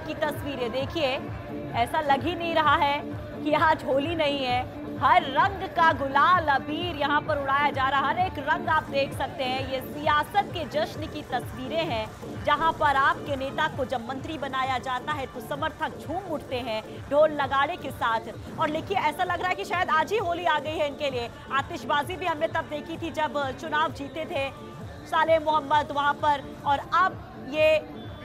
की तस्वीरें देखिए, ऐसा लग ही नहीं रहा है कि आज होली नहीं है। हर रंग का गुलाल अबीर यहाँ पर उड़ाया जा रहा है, हर एक रंग आप देख सकते हैं। ये सियासत के जश्न की तस्वीरें हैं जहाँ पर आपके नेता को जब मंत्री बनाया जाता है तो समर्थक झूम उठते हैं ढोल नगाड़े के साथ। और देखिए ऐसा लग रहा है कि शायद आज ही होली आ गई है इनके लिए। आतिशबाजी भी हमने तब देखी थी जब चुनाव जीते थे सालेह मोहम्मद वहां पर, और अब ये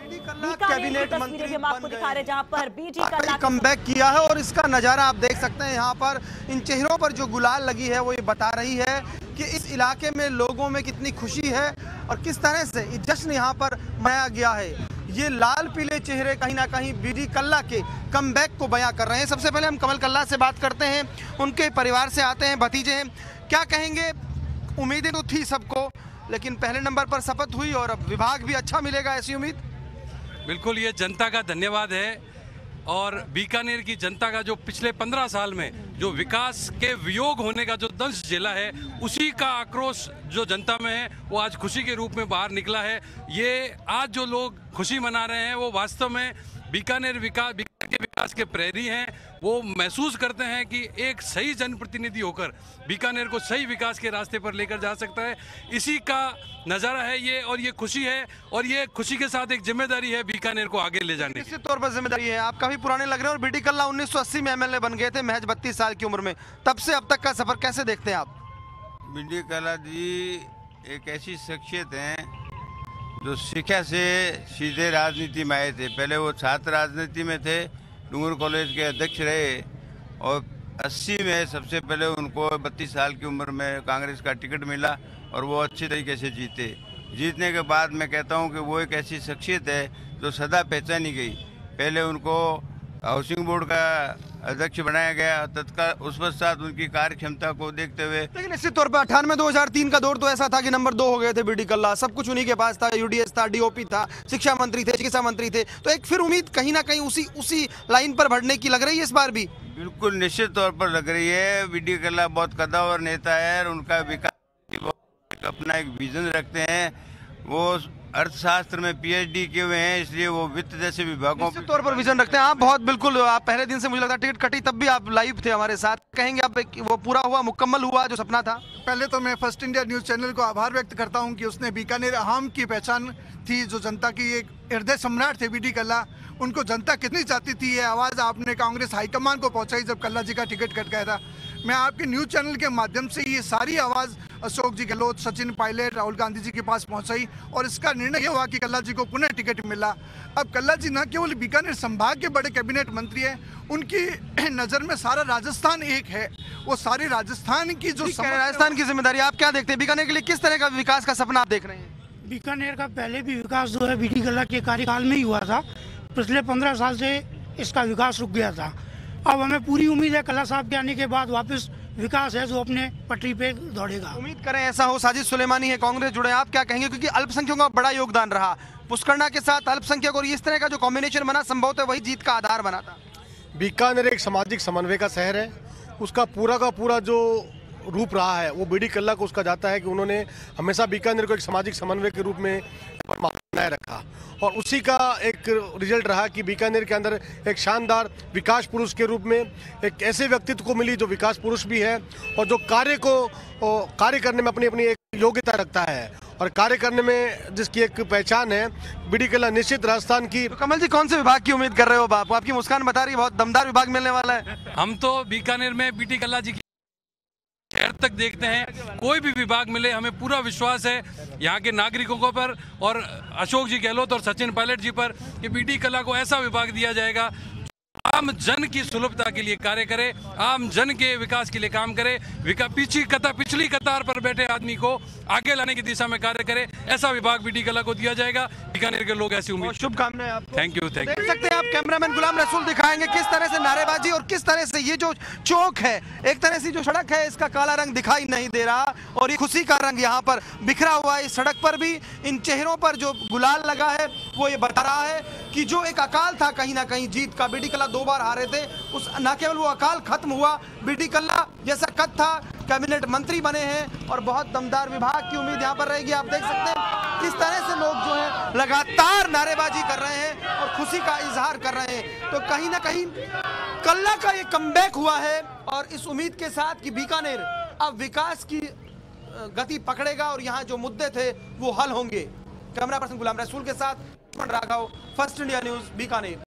कैबिनेट मंत्री हम आपको दिखा रहे हैं जहां पर बीटी कल्ला कमबैक किया है। और इसका नजारा आप देख सकते हैं, यहाँ पर इन चेहरों पर जो गुलाल लगी है वो ये बता रही है कि इस इलाके में लोगों में कितनी खुशी है और किस तरह से ये जश्न यहाँ पर मनाया गया है। ये लाल पीले चेहरे कहीं ना कहीं बीटी कल्ला के कमबैक को बयां कर रहे हैं। सबसे पहले हम कमल कल्ला से बात करते हैं, उनके परिवार से आते हैं, भतीजे हैं। क्या कहेंगे, उम्मीदें तो थी सबको, लेकिन पहले नंबर पर शपथ हुई और अब विभाग भी अच्छा मिलेगा, ऐसी उम्मीद? बिल्कुल, ये जनता का धन्यवाद है और बीकानेर की जनता का जो पिछले 15 साल में जो विकास के वियोग होने का जो दंश झेला है, उसी का आक्रोश जो जनता में है वो आज खुशी के रूप में बाहर निकला है। ये आज जो लोग खुशी मना रहे हैं वो वास्तव में बीकानेर के विकास के प्रेरी हैं। वो महसूस करते हैं कि एक सही जनप्रतिनिधि होकर बीकानेर को सही विकास के रास्ते पर लेकर जा सकता है। इसी का नज़ारा है ये, और ये खुशी है, और ये खुशी के साथ एक जिम्मेदारी है बीकानेर को आगे ले जाने की। निश्चित तौर पर जिम्मेदारी है। आप काफी पुराने लग रहे हैं और बीटी कल्ला 1980 में एमएलए बन गए थे, महज 32 साल की उम्र में। तब से अब तक का सफर कैसे देखते हैं आप? बीटी कल्ला जी एक ऐसी शख्सियत हैं जो शिक्षा से सीधे राजनीति में आए थे। पहले वो छात्र राजनीति में थे, डूंगर कॉलेज के अध्यक्ष रहे, और 80 में सबसे पहले उनको 32 साल की उम्र में कांग्रेस का टिकट मिला और वो अच्छी तरीके से जीते। जीतने के बाद मैं कहता हूं कि वो एक ऐसी शख्सियत है जो सदा पहचानी गई। पहले उनको हाउसिंग बोर्ड का अध्यक्ष बनाया गया, तत्काल उस पश्चात उनकी कार्य क्षमता को देखते हुए। लेकिन निश्चित तौर पर 98-2003 का दौर तो ऐसा था कि नंबर 2 हो गए थे बीटी कल्ला। सब कुछ उन्हीं के पास था, यूडीएस था, डीओपी था, शिक्षा मंत्री थे, चिकित्सा मंत्री थे। तो एक फिर उम्मीद कहीं ना कहीं उसी लाइन पर बढ़ने की लग रही है इस बार भी। बिल्कुल निश्चित तौर पर लग रही है। बीटी कल्ला बहुत कद्दावर नेता है और उनका विकास अपना एक विजन रखते हैं। वो अर्थशास्त्र में पीएचडी किए हुए हैं, इसलिए वो वित्त जैसे विभागों के तौर पर विजन रखते हैं। आप बहुत बिल्कुल, आप पहले दिन से मुझे लगता है टिकट कटी तब भी आप लाइव थे हमारे साथ। कहेंगे आप वो पूरा हुआ, मुकम्मल हुआ जो सपना था? पहले तो मैं फर्स्ट इंडिया न्यूज़ चैनल को आभार व्यक्त करता हूं कि उसने बीकानेर अहाम की पहचान थी, जो जनता की एक हृदय सम्राट थे बीटी कल्ला। उनको जनता कितनी चाहती थी, ये आवाज़ आपने कांग्रेस हाईकमान को पहुँचाई जब कल्ला जी का टिकट कट गया था। मैं आपके न्यूज़ चैनल के माध्यम से ये सारी आवाज़ अशोक जी गहलोत, सचिन पायलट, राहुल गांधी जी के पास पहुंचाई और इसका निर्णय ये हुआ कि कल्ला जी को पुनः टिकट मिला। अब कल्ला जी न केवल बीकानेर संभाग के बड़े कैबिनेट मंत्री हैं, उनकी नज़र में सारा राजस्थान एक है। वो सारी राजस्थान की जो राजस्थान की जिम्मेदारी, आप क्या देखते हैं बीकानेर के लिए, किस तरह का विकास का सपना आप देख रहे हैं? बीकानेर का पहले भी विकास जो है बीटी कल्ला के कार्यकाल में ही हुआ था। पिछले 15 साल से इसका विकास रुक गया था। अब हमें पूरी उम्मीद है कल्ला साहब के आने के बाद वापस विकास है जो अपने पटरी पे दौड़ेगा। उम्मीद करें ऐसा हो। साजिद सुलेमानी है, कांग्रेस जुड़े, आप क्या कहेंगे? क्योंकि अल्पसंख्यकों का बड़ा योगदान रहा, पुष्करना के साथ अल्पसंख्यक, और इस तरह का जो कॉम्बिनेशन बना संभवतः वही जीत का आधार बना था। बीकानेर एक सामाजिक समन्वय का शहर है। उसका पूरा का पूरा जो रूप रहा है वो बीटी कल्ला को उसका जाता है कि उन्होंने हमेशा बीकानेर को एक सामाजिक समन्वय के रूप में बनाए रखा, और उसी का एक रिजल्ट रहा कि बीकानेर के अंदर एक शानदार विकास पुरुष के रूप में एक ऐसे व्यक्तित्व को मिली जो विकास पुरुष भी है और जो कार्य करने में अपनी अपनी एक योग्यता रखता है और कार्य करने में जिसकी एक पहचान है। बीटी कल्ला निश्चित राजस्थान की। तो कमल जी, कौन से विभाग की उम्मीद कर रहे हो बाप? आपकी मुस्कान बता रही है बहुत दमदार विभाग मिलने वाला है। हम तो बीकानेर में बीटी कल्ला जी शहर तक देखते हैं, कोई भी विभाग मिले हमें पूरा विश्वास है यहाँ के नागरिकों को पर और अशोक जी गहलोत और सचिन पायलट जी पर कि बीटी कल्ला को ऐसा विभाग दिया जाएगा आम जन की सुलभता के लिए कार्य करे, आम जन के विकास के लिए काम करे, पिछली कतार पर बैठे आदमी को आगे लाने की दिशा में कार्य करे। ऐसा विभाग बीटी कल्ला को दिया जाएगा। बीकानेर के लोग ऐसी उम्मीद। शुभकामनाएं आपको। Thank you. देख सकते हैं आप, कैमरामैन गुलाम रसूल दिखाएंगे किस तरह से नारेबाजी और किस तरह से ये जो चौक है, एक तरह से जो सड़क है, इसका काला रंग दिखाई नहीं दे रहा और ये खुशी का रंग यहाँ पर बिखरा हुआ है। इस सड़क पर भी इन चेहरों पर जो गुलाल लगा है वो ये बता रहा है कि जो एक अकाल था कहीं ना कहीं जीत का, बीटी कल्ला 2 बार हारे थे, उस न केवल वो अकाल खत्म हुआ, बीटी कल्ला जैसा कद था कैबिनेट मंत्री बने हैं और बहुत दमदार विभाग की उम्मीद यहाँ पर रहेगी। आप देख सकते हैं किस तरह से लोग जो है लगातार नारेबाजी कर रहे हैं और खुशी का इजहार कर रहे हैं। तो कहीं ना कहीं कल्ला का ये कमबैक हुआ है और इस उम्मीद के साथ कि बीकानेर अब विकास की गति पकड़ेगा और यहाँ जो मुद्दे थे वो हल होंगे। कैमरा पर्सन गुलाम रसूल के साथ Raghav, first India news, Bikaner.